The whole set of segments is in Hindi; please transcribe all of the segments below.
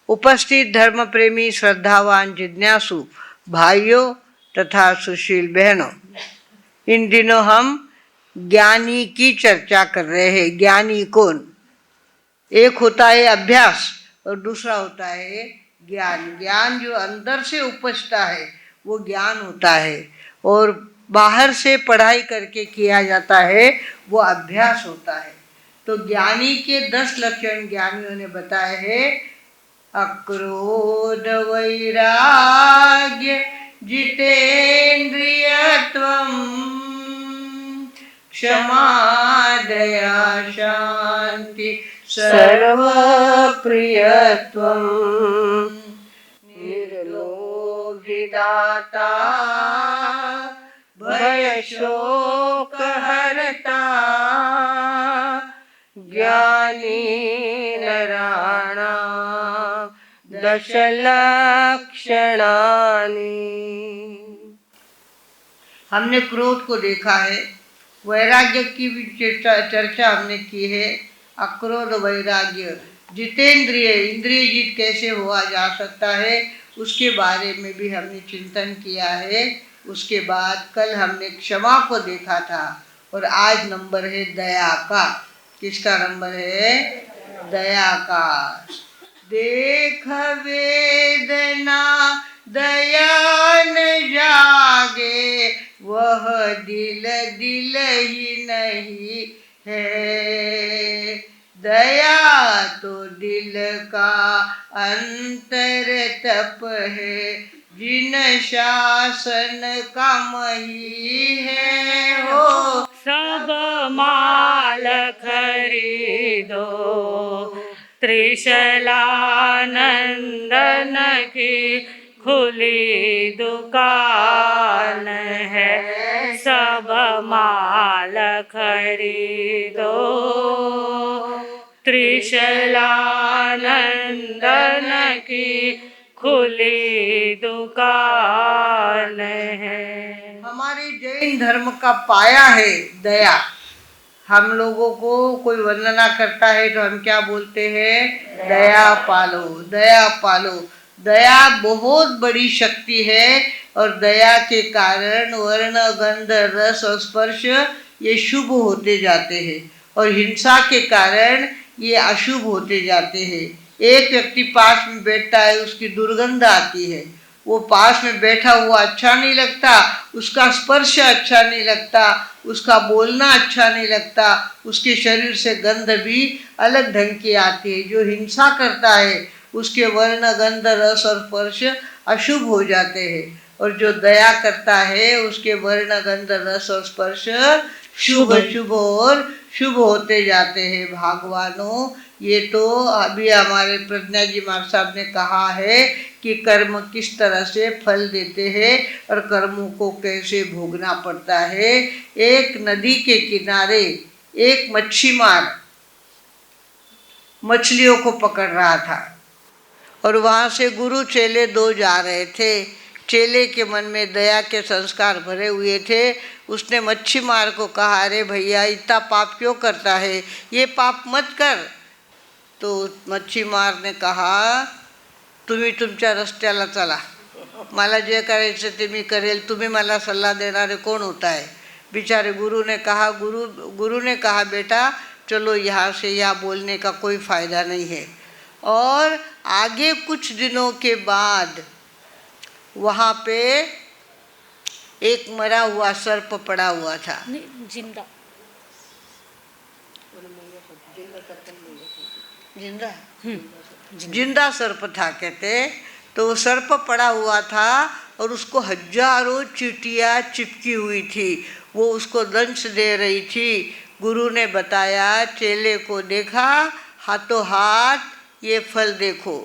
उपस्थित धर्म प्रेमी, श्रद्धावान, जिज्ञासु भाइयों तथा सुशील बहनों, इन दिनों हम ज्ञानी की चर्चा कर रहे हैं। ज्ञानी कौन? एक होता है अभ्यास और दूसरा होता है ज्ञान। ज्ञान जो अंदर से उपजता है वो ज्ञान होता है, और बाहर से पढ़ाई करके किया जाता है वो अभ्यास होता है। तो ज्ञानी के 10 लक्षण ज्ञानियों ने बताए हैं। अक्रोध वैराग्य जितेन्द्रियत्वं, क्षमा दया शांति सर्वप्रियत्वं, निर्लोभिदाता भयशोकहर्ता, ज्ञानी नराणां दशलक्षणानि। हमने क्रोध को देखा है, वैराग्य की भी चर्चा हमने की है। अक्रोध वैराग्य, जितेंद्रिय, इंद्रिय जीत कैसे हुआ जा सकता है उसके बारे में भी हमने चिंतन किया है। उसके बाद कल हमने क्षमा को देखा था, और आज नंबर है दया का। किसका नंबर है? दया का। देख वेदना दया न जागे, वह दिल दिल ही नहीं है। दया तो दिल का अंतर तप है, जिन शासन का मही है। हो सब माल खरीदो, त्रिशलानंदन की खुली दुकान है। सब माल खरीदो, त्रिशलानंदन की खुली दुकान है। हमारे जैन धर्म का पाया है दया। हम लोगों को कोई वंदना करता है तो हम क्या बोलते हैं? दया पालो, दया पालो। दया बहुत बड़ी शक्ति है, और दया के कारण वर्ण गंध रस और स्पर्श ये शुभ होते जाते हैं, और हिंसा के कारण ये अशुभ होते जाते हैं। एक व्यक्ति पास में बैठता है, उसकी दुर्गंध आती है, वो पास में बैठा हुआ अच्छा नहीं लगता, उसका स्पर्श अच्छा नहीं लगता, उसका बोलना अच्छा नहीं लगता, उसके शरीर से गंध भी अलग ढंग की आती है। जो हिंसा करता है उसके वर्ण गंध रस और स्पर्श अशुभ हो जाते हैं, और जो दया करता है उसके वर्ण गंध रस और स्पर्श शुभ शुभ और शुभ होते जाते हैं। भगवानों, ये तो अभी हमारे प्रज्ञा जी महाराज साहब ने कहा है कि कर्म किस तरह से फल देते हैं और कर्मों को कैसे भोगना पड़ता है। एक नदी के किनारे एक मच्छीमार मछलियों को पकड़ रहा था, और वहाँ से गुरु चेले 2 जा रहे थे। चेले के मन में दया के संस्कार भरे हुए थे। उसने मच्छीमार को कहा, अरे भैया इतना पाप क्यों करता है, ये पाप मत कर। तो मच्छीमार ने कहा, तुम्ही तुमच्या रस्त्याला चला, मला जे करायचं ते मी करेल, तुम्ही मला सल्ला देणारे कौन होता है। बेचारे गुरु ने कहा बेटा चलो यहाँ से, यहाँ बोलने का कोई फ़ायदा नहीं है। और आगे कुछ दिनों के बाद वहाँ पे एक मरा हुआ सर्प पड़ा हुआ था। जिंदा जिंदा जिंदा सर्प था कहते। तो वो सर्प पड़ा हुआ था, और उसको हजारों चींटियाँ चिपकी हुई थी, वो उसको दंश दे रही थी। गुरु ने बताया, चेले को देखा, हाथों हाथ ये फल देखो।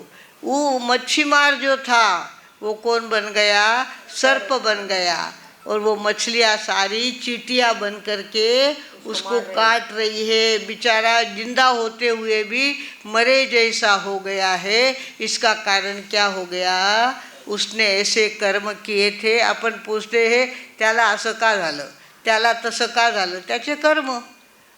वो मच्छीमार जो था वो कौन बन गया? सर्प बन गया, और वो मछलियाँ सारी चींटियाँ बन करके उसको काट रही है। बेचारा जिंदा होते हुए भी मरे जैसा हो गया है। इसका कारण क्या हो गया? उसने ऐसे कर्म किए थे। आपण पूछते हैं त्याला असं का झालं, त्याला तसं का झालं, त्याचे कर्म।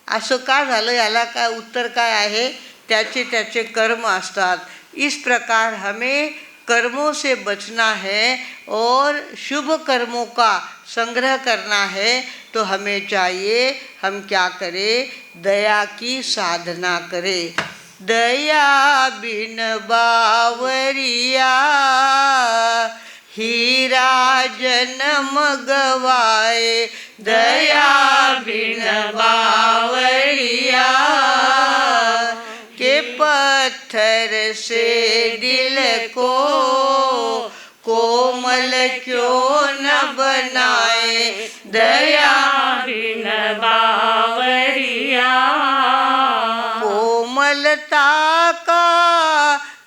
असं का झालं याला काय उत्तर काय आहे त्याचे त्याचे कर्म असतात। इस प्रकार हमें कर्मों से बचना है और शुभ कर्मों का संग्रह करना है। तो हमें चाहिए हम क्या करें, दया की साधना करें। दया बिन बावरिया हीरा जन्म गवाए। दया बिन बावरिया के पत्थर से दिल को कोमल क्यों न बनाए। दया बिन बावरिया कोमलता का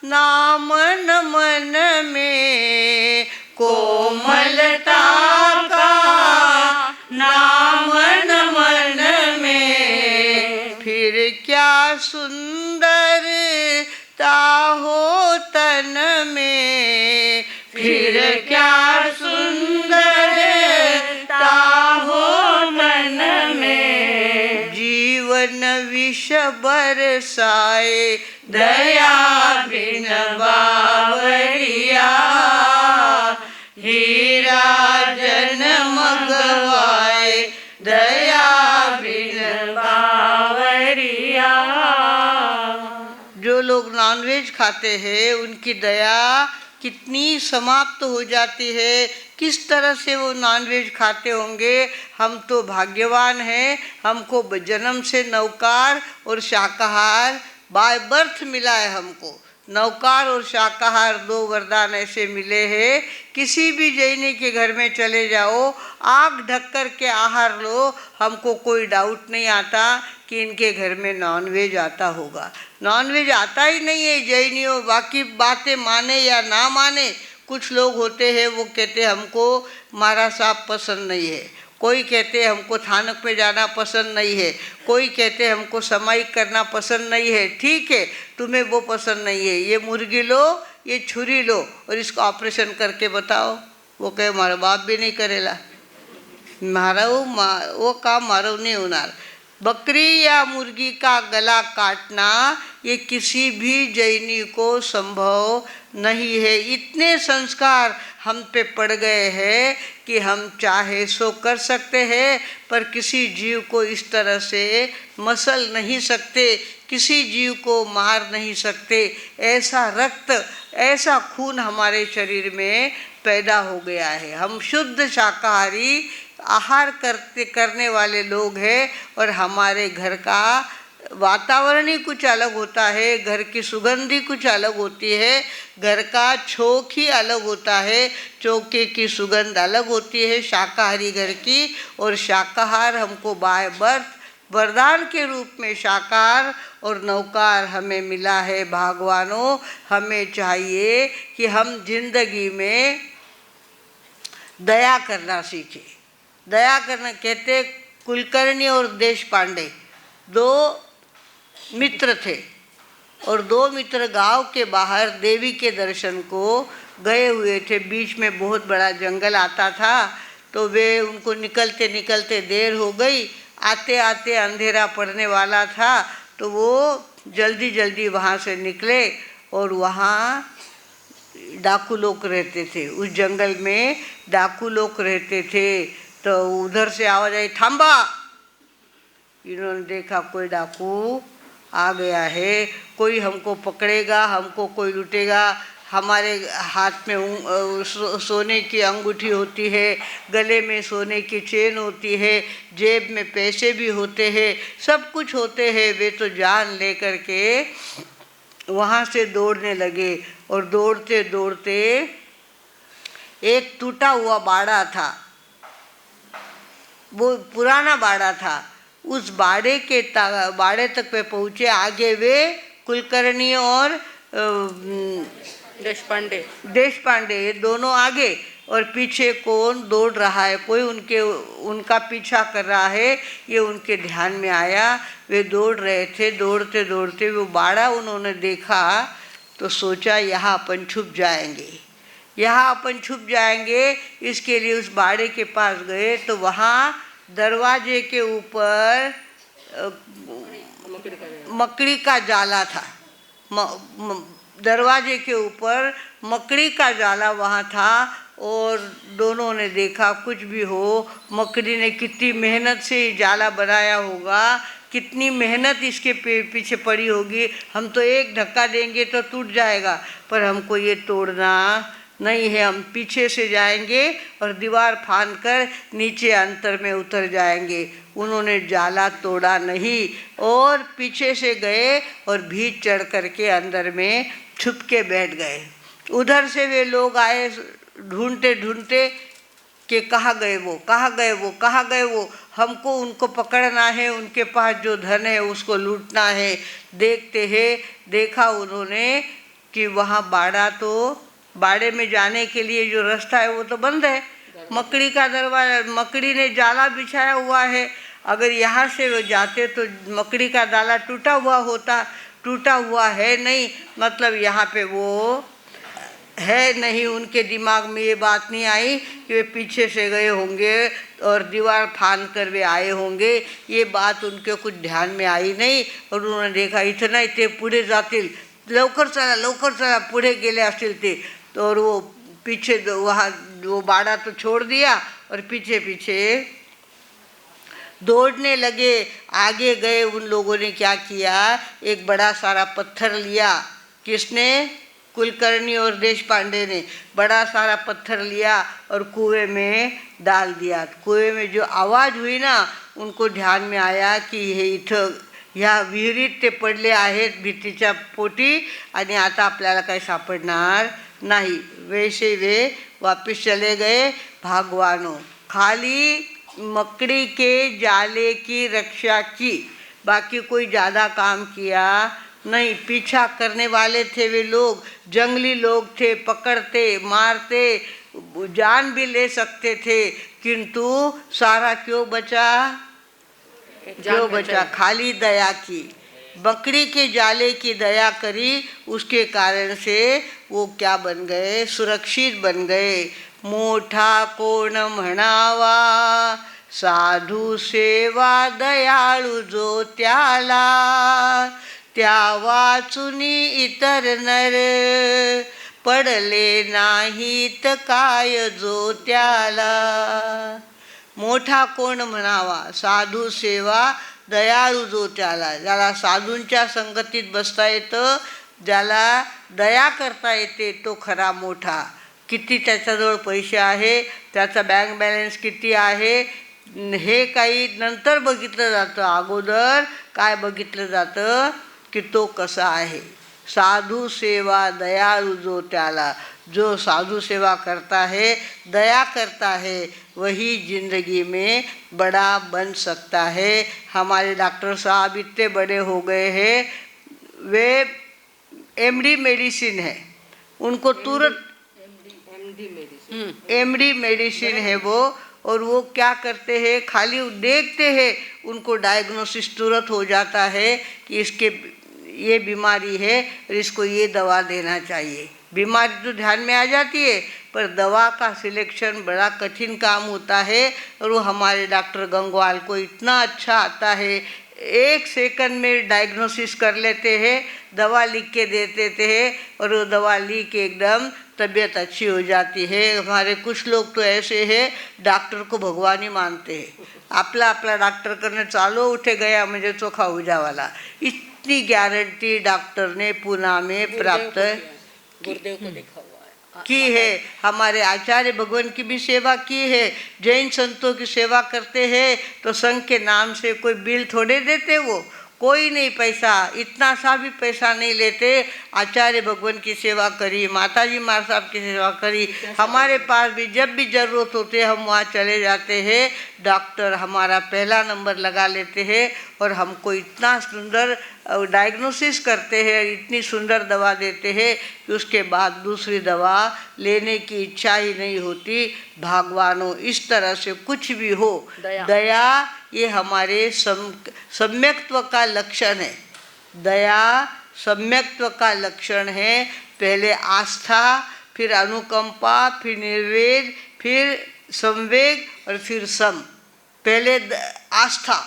नाम न मन में, कोमलता का नाम न मन में, फिर क्या सुंदरता हो तन में, फिर क्या सुंदरता हो मन में। जीवन विष बरसाए दया बिन बावरिया हीरा जन्म गवाए। दया बिन बावरिया जो लोग नॉनवेज खाते हैं उनकी दया कितनी समाप्त हो जाती है। किस तरह से वो नॉनवेज खाते होंगे। हम तो भाग्यवान हैं, हमको जन्म से नौकार और शाकाहार बाय बर्थ मिला है। हमको नौकार और शाकाहार दो वरदान ऐसे मिले हैं। किसी भी जैनी के घर में चले जाओ, आँख ढक कर के आहार लो, हमको कोई डाउट नहीं आता कि इनके घर में नॉनवेज आता होगा। नॉनवेज आता ही नहीं है जैनियों, बाकी बातें माने या ना माने। कुछ लोग होते हैं वो कहते हमको मारा साहब पसंद नहीं है, कोई कहते हमको थानक में जाना पसंद नहीं है, कोई कहते हमको समाइक करना पसंद नहीं है। ठीक है, तुम्हें वो पसंद नहीं है, ये मुर्गी लो, ये छुरी लो और इसको ऑपरेशन करके बताओ। वो कहे मारा बाप भी नहीं करेला, वो काम मारो नहीं होना। बकरी या मुर्गी का गला काटना ये किसी भी जैनी को संभव नहीं है। इतने संस्कार हम पे पड़ गए हैं कि हम चाहे सो कर सकते हैं, पर किसी जीव को इस तरह से मसल नहीं सकते, किसी जीव को मार नहीं सकते। ऐसा रक्त, ऐसा खून हमारे शरीर में पैदा हो गया है। हम शुद्ध शाकाहारी आहार करने वाले लोग हैं और हमारे घर का वातावरण ही कुछ अलग होता है, घर की सुगंध ही कुछ अलग होती है, घर का छौक ही अलग होता है, चौके की सुगंध अलग होती है शाकाहारी घर की। और शाकाहार हमको बाय बर्थ वरदान के रूप में शाकाहार और नौकार हमें मिला है। भगवानों, हमें चाहिए कि हम जिंदगी में दया करना सीखें। दया करना कहते कुलकर्णी और देश पांडे दो मित्र थे और दो मित्र गांव के बाहर देवी के दर्शन को गए हुए थे। बीच में बहुत बड़ा जंगल आता था, तो वे उनको निकलते निकलते देर हो गई। आते आते अंधेरा पड़ने वाला था, तो वो जल्दी जल्दी वहाँ से निकले और वहाँ डाकू लोग रहते थे। उस जंगल में डाकू लोग रहते थे। तो उधर से आवाज आई, थांबा। इन्होंने देखा कोई डाकू आ गया है, कोई हमको पकड़ेगा, हमको कोई लूटेगा। हमारे हाथ में सोने की अंगूठी होती है, गले में सोने की चेन होती है, जेब में पैसे भी होते हैं, सब कुछ होते हैं। वे तो जान लेकर के वहाँ से दौड़ने लगे और दौड़ते दौड़ते एक टूटा हुआ बाड़ा था, वो पुराना बाड़ा था। उस बाड़े तक वे पहुँचे। आगे वे कुलकर्णी और देश पांडे ये दोनों आगे और पीछे कौन दौड़ रहा है, कोई उनका पीछा कर रहा है, ये उनके ध्यान में आया। वे दौड़ रहे थे। दौड़ते दौड़ते वो बाड़ा उन्होंने देखा तो सोचा यहाँ अपन छुप जाएंगे, यहाँ अपन छुप जाएंगे। इसके लिए उस बाड़े के पास गए तो वहाँ दरवाजे के ऊपर मकड़ी का जाला था। दरवाजे के ऊपर मकड़ी का जाला वहाँ था और दोनों ने देखा कुछ भी हो, मकड़ी ने कितनी मेहनत से ये जाला बनाया होगा, कितनी मेहनत इसके पीछे पड़ी होगी। हम तो एक धक्का देंगे तो टूट जाएगा, पर हमको ये तोड़ना नहीं है। हम पीछे से जाएंगे और दीवार फांद कर नीचे अंतर में उतर जाएंगे। उन्होंने जाला तोड़ा नहीं और पीछे से गए और भीत चढ़ करके अंदर में छुप के बैठ गए। उधर से वे लोग आए ढूंढते ढूंढते कि कहाँ गए वो, कहाँ गए वो, कहाँ गए वो, हमको उनको पकड़ना है, उनके पास जो धन है उसको लूटना है। देखते हैं, देखा उन्होंने कि वहाँ बाड़े में जाने के लिए जो रास्ता है वो तो बंद है, मकड़ी का दरवाजा, मकड़ी ने जाला बिछाया हुआ है। अगर यहाँ से वो जाते तो मकड़ी का जाला टूटा हुआ होता, टूटा हुआ है नहीं, मतलब यहाँ पे वो है नहीं। उनके दिमाग में ये बात नहीं आई कि वे पीछे से गए होंगे और दीवार फांद कर वे आए होंगे, ये बात उनके कुछ ध्यान में आई नहीं। और उन्होंने देखा इतना इथे पुढे जातील, लवकर चला पुढे गेले असतील ते, तो और वो पीछे वहाँ वो बाड़ा तो छोड़ दिया और पीछे पीछे दौड़ने लगे। आगे गए, उन लोगों ने क्या किया, एक बड़ा सारा पत्थर लिया। किसने? कुलकर्णी और देशपांडे ने बड़ा सारा पत्थर लिया और कुएं में डाल दिया। कुएं में जो आवाज़ हुई ना, उनको ध्यान में आया कि हे इथं ह्या विहिरीत ते पडले आहेत भीतीच्या पोटी आणि आता आपल्याला काही सापडणार नहीं। वैसे वे वापस चले गए। भगवानों, खाली मकड़ी के जाले की रक्षा की, बाकी कोई ज़्यादा काम किया नहीं। पीछा करने वाले थे वे लोग, जंगली लोग थे, पकड़ते मारते जान भी ले सकते थे, किंतु सारा क्यों बचा? जो बचा खाली दया की, बकरी के जाले की दया करी, उसके कारण से वो क्या बन गए? सुरक्षित बन गए। मोठा कोण म्हणावा, साधू सेवा दयाळू जो त्याला, त्या वाचुनी इतर नर, पडले नाहीत काय जो त्याला। मोठा कोण म्हणावा, साधू सेवा दयाळू जो त्याला, ज्याला साधूंच्या संगतीत बसता येतं, ज्याला दया करता येते, तो खरा मोठा। किती त्याच्याजवळ पैसे आहे, त्याचा बँक बॅलन्स किती आहे, हे काही नंतर बघितलं जातं, अगोदर काय बघितलं जातं की तो कसा आहे। साधु सेवा दयालु जो त्याला, जो साधु सेवा करता है, दया करता है, वही ज़िंदगी में बड़ा बन सकता है। हमारे डॉक्टर साहब इतने बड़े हो गए हैं, वे एमडी मेडिसिन है, उनको तुरंत एमडी मेडिसिन है वो, और वो क्या करते हैं, खाली देखते हैं, उनको डायग्नोसिस तुरंत हो जाता है कि इसके ये बीमारी है और इसको ये दवा देना चाहिए। बीमारी तो ध्यान में आ जाती है, पर दवा का सिलेक्शन बड़ा कठिन काम होता है, और वो हमारे डॉक्टर गंगवाल को इतना अच्छा आता है, 1 सेकंड में डायग्नोसिस कर लेते हैं, दवा लिख के दे देते हैं, और वो दवा लिख के एकदम तबीयत अच्छी हो जाती है। हमारे कुछ लोग तो ऐसे हैं, डॉक्टर को भगवान ही मानते हैं, आपला डॉक्टर करने चालो उठे गया मुझे चोखा हो जावाला, इतनी गारंटी डॉक्टर ने पूना में प्राप्त की है। हमारे आचार्य भगवान की भी सेवा की है, जैन संतों की सेवा करते हैं, तो संघ के नाम से कोई बिल थोड़े देते, वो कोई नहीं, पैसा इतना सा भी पैसा नहीं लेते। आचार्य भगवान की सेवा करी, माताजी मार साहब की सेवा करी, हमारे पास भी जब भी ज़रूरत होती है हम वहाँ चले जाते हैं, डॉक्टर हमारा पहला नंबर लगा लेते हैं, और हमको इतना सुंदर डायग्नोसिस करते हैं, इतनी सुंदर दवा देते हैं कि उसके बाद दूसरी दवा लेने की इच्छा ही नहीं होती। भगवानों, इस तरह से कुछ भी हो, दया ये हमारे सम्यक्त्व का लक्षण है। दया सम्यक्त्व का लक्षण है। पहले आस्था, फिर अनुकंपा, फिर निर्वेद, फिर संवेग और फिर सम। पहले आस्था,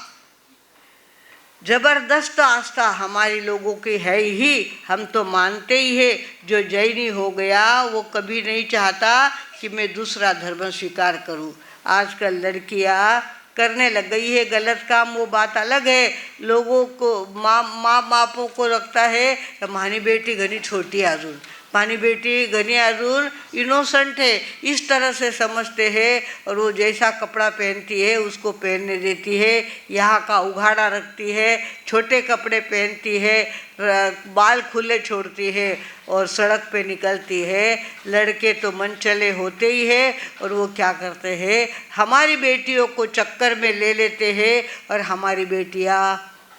जबरदस्त आस्था हमारी लोगों की है ही, हम तो मानते ही है। जो जैनी हो गया वो कभी नहीं चाहता कि मैं दूसरा धर्म स्वीकार करूं। आजकल लड़कियां करने लग गई है गलत काम, वो बात अलग है। लोगों को माँ बापों को रखता है मानी बेटी घनी छोटी अजून, मानी बेटी घनी अजून इनोसेंट है, इस तरह से समझते हैं। और वो जैसा कपड़ा पहनती है उसको पहनने देती है, यहाँ का उघाड़ा रखती है, छोटे कपड़े पहनती है, बाल खुले छोड़ती है और सड़क पे निकलती है। लड़के तो मन चले होते ही है और वो क्या करते हैं, हमारी बेटियों को चक्कर में ले लेते हैं और हमारी बेटियाँ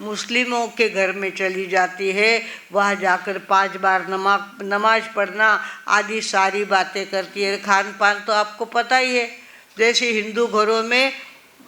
मुस्लिमों के घर में चली जाती है, वहाँ जाकर 5 बार नमाज पढ़ना आदि सारी बातें करती है। खान पान तो आपको पता ही है, जैसे हिंदू घरों में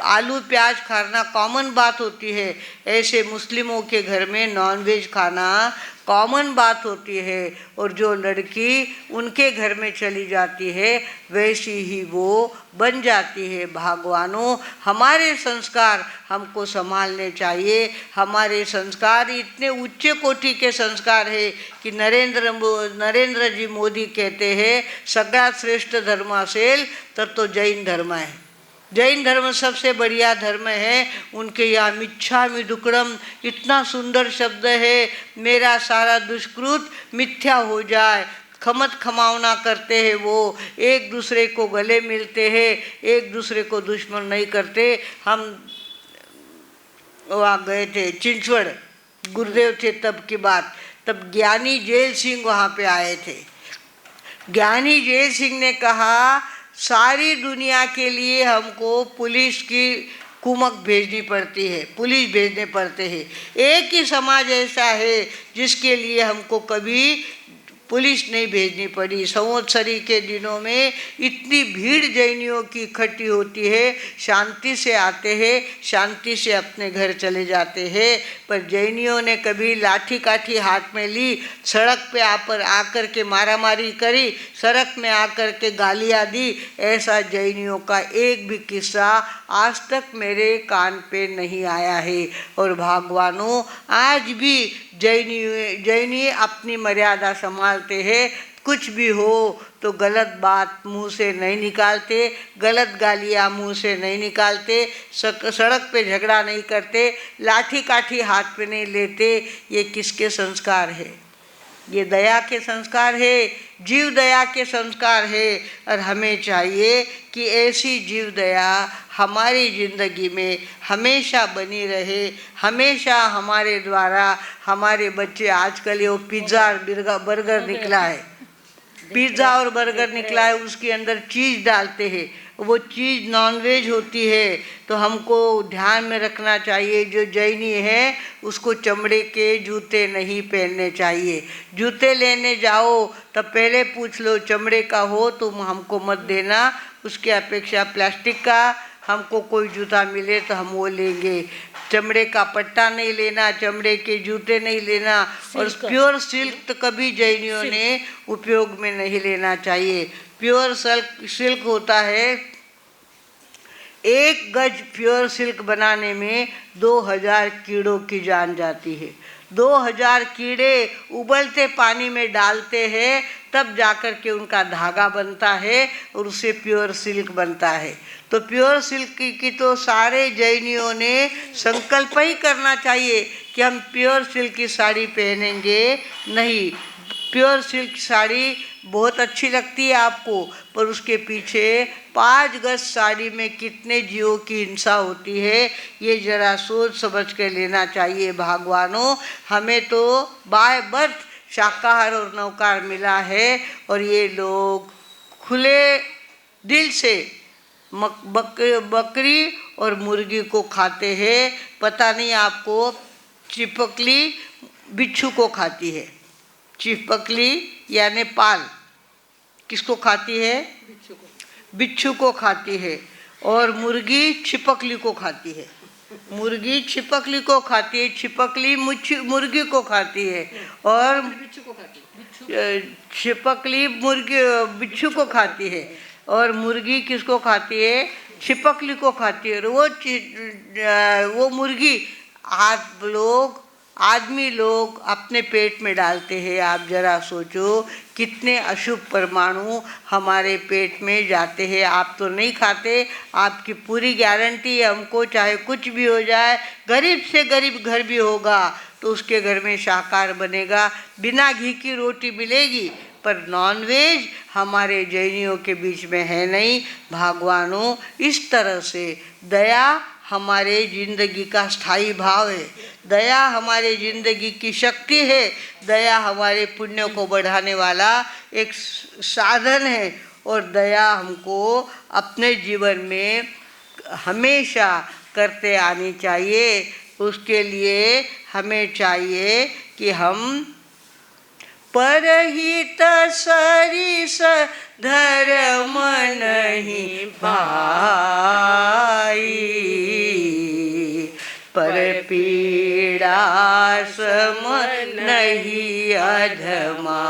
आलू प्याज खाना कॉमन बात होती है, ऐसे मुस्लिमों के घर में नॉनवेज खाना कॉमन बात होती है। और जो लड़की उनके घर में चली जाती है वैसी ही वो बन जाती है। भगवानों, हमारे संस्कार हमको संभालने चाहिए। हमारे संस्कार इतने उच्च कोटि के संस्कार है कि नरेंद्र जी मोदी कहते हैं सगळ्यात श्रेष्ठ धर्म असेल तो जैन धर्म है। जैन धर्म सबसे बढ़िया धर्म है। उनके यहाँ मिच्छामि दुक्कडम इतना सुंदर शब्द है, मेरा सारा दुष्कृत मिथ्या हो जाए। खमत खमावना करते हैं वो, एक दूसरे को गले मिलते हैं, एक दूसरे को दुश्मन नहीं करते। हम वहाँ गए थे चिंचवड़, गुरुदेव थे तब की बात, तब ज्ञानी जेल सिंह वहाँ पे आए थे। ज्ञानी जेल सिंह ने कहा सारी दुनिया के लिए हमको पुलिस की कुमक भेजनी पड़ती है, पुलिस भेजने पड़ते हैं। एक ही समाज ऐसा है जिसके लिए हमको कभी पुलिस नहीं भेजनी पड़ी। संवत्सरी के दिनों में इतनी भीड़ जैनियों की इकट्ठी होती है, शांति से आते हैं, शांति से अपने घर चले जाते हैं। पर जैनियों ने कभी लाठी काठी हाथ में ली, सड़क पे आकर के मारामारी करी, सड़क में आकर के गालियाँ दी, ऐसा जैनियों का एक भी किस्सा आज तक मेरे कान पे नहीं आया है। और भगवानों, आज भी जैनी अपनी मर्यादा संभालते हैं। कुछ भी हो तो गलत बात मुंह से नहीं निकालते, गलत गालियाँ मुंह से नहीं निकालते, सड़क पे झगड़ा नहीं करते, लाठी काठी हाथ पे नहीं लेते। ये किसके संस्कार है? ये दया के संस्कार है, जीव दया के संस्कार है। और हमें चाहिए कि ऐसी जीव दया हमारी ज़िंदगी में हमेशा बनी रहे। हमेशा हमारे द्वारा हमारे बच्चे, आजकल ये पिज़्ज़ा और बर्गर निकला है, पिज़्ज़ा और बर्गर निकला है, उसके अंदर चीज़ डालते हैं, वो चीज़ नॉनवेज होती है। तो हमको ध्यान में रखना चाहिए, जो जैनी है उसको चमड़े के जूते नहीं पहनने चाहिए। जूते लेने जाओ तब पहले पूछ लो चमड़े का हो तो हमको मत देना, उसके अपेक्षा प्लास्टिक का हमको कोई जूता मिले तो हम वो लेंगे। चमड़े का पट्टा नहीं लेना, चमड़े के जूते नहीं लेना। और प्योर सिल्क तो कभी जैनियों ने उपयोग में नहीं लेना चाहिए। प्योर सिल्क होता है, 1 गज प्योर सिल्क बनाने में 2000 कीड़ों की जान जाती है। 2000 कीड़े उबलते पानी में डालते हैं, तब जाकर के उनका धागा बनता है और उससे प्योर सिल्क बनता है। तो प्योर सिल्क की तो सारे जैनियों ने संकल्प ही करना चाहिए कि हम प्योर सिल्क की साड़ी पहनेंगे। नहीं, प्योर सिल्क साड़ी बहुत अच्छी लगती है आपको, पर उसके पीछे 5 गज साड़ी में कितने जीवों की हिंसा होती है, ये ज़रा सोच समझ के लेना चाहिए। भगवानों, हमें तो बाय बर्थ शाकाहार और नौकार मिला है और ये लोग खुले दिल से बकरी और मुर्गी को खाते हैं। पता नहीं आपको, चिपकली बिच्छू को खाती है। चिपकली यानी पाल किसको खाती है? बिच्छू को खाती है। और मुर्गी छिपकली को खाती है। मुर्गी छिपकली को खाती है, छिपकली मुर्गी को खाती है, और छिपकली मुर्गी बिच्छू को खाती है, और मुर्गी किसको खाती है? छिपकली को खाती है। और वो मुर्गी आदमी लोग अपने पेट में डालते हैं। आप जरा सोचो कितने अशुभ परमाणु हमारे पेट में जाते हैं। आप तो नहीं खाते, आपकी पूरी गारंटी है हमको, चाहे कुछ भी हो जाए, गरीब से गरीब घर भी होगा तो उसके घर में शाकाहार बनेगा, बिना घी की रोटी मिलेगी, पर नॉनवेज हमारे जैनियों के बीच में है नहीं। भगवानों, इस तरह से दया हमारे जिंदगी का स्थायी भाव है, दया हमारे जिंदगी की शक्ति है, दया हमारे पुण्य को बढ़ाने वाला एक साधन है। और दया हमको अपने जीवन में हमेशा करते आनी चाहिए। उसके लिए हमें चाहिए कि हम परहित सरिस धर्म नहीं भाई, पर पीड़ा सम नहीं अधमाई।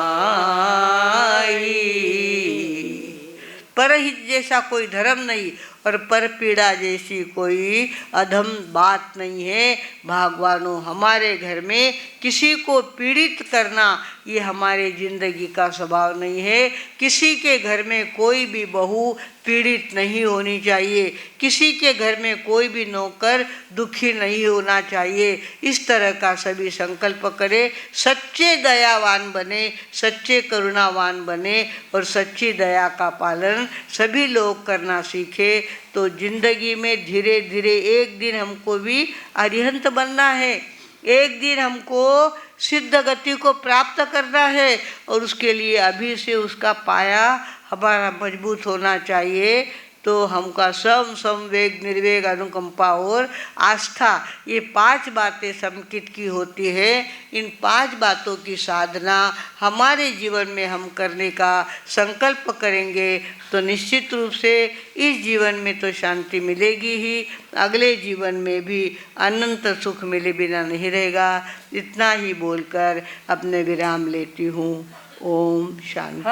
परहित जैसा कोई धर्म नहीं और पर पीड़ा जैसी कोई अधम बात नहीं है। भगवानों, हमारे घर में किसी को पीड़ित करना ये हमारे जिंदगी का स्वभाव नहीं है। किसी के घर में कोई भी बहू पीड़ित नहीं होनी चाहिए, किसी के घर में कोई भी नौकर दुखी नहीं होना चाहिए। इस तरह का सभी संकल्प करें, सच्चे दयावान बने, सच्चे करुणावान बने और सच्ची दया का पालन सभी लोग करना सीखे। तो जिंदगी में धीरे धीरे एक दिन हमको भी अरिहंत बनना है, एक दिन हमको सिद्ध गति को प्राप्त करना है और उसके लिए अभी से उसका पाया हमारा मजबूत होना चाहिए। तो हमका सम संवेग निर्वेग अनुकंपा और आस्था, ये 5 बातें समकित की होती है। इन 5 बातों की साधना हमारे जीवन में हम करने का संकल्प करेंगे तो निश्चित रूप से इस जीवन में तो शांति मिलेगी ही, अगले जीवन में भी अनंत सुख मिले बिना नहीं रहेगा। इतना ही बोलकर अपने विराम लेती हूँ। ओम शांति।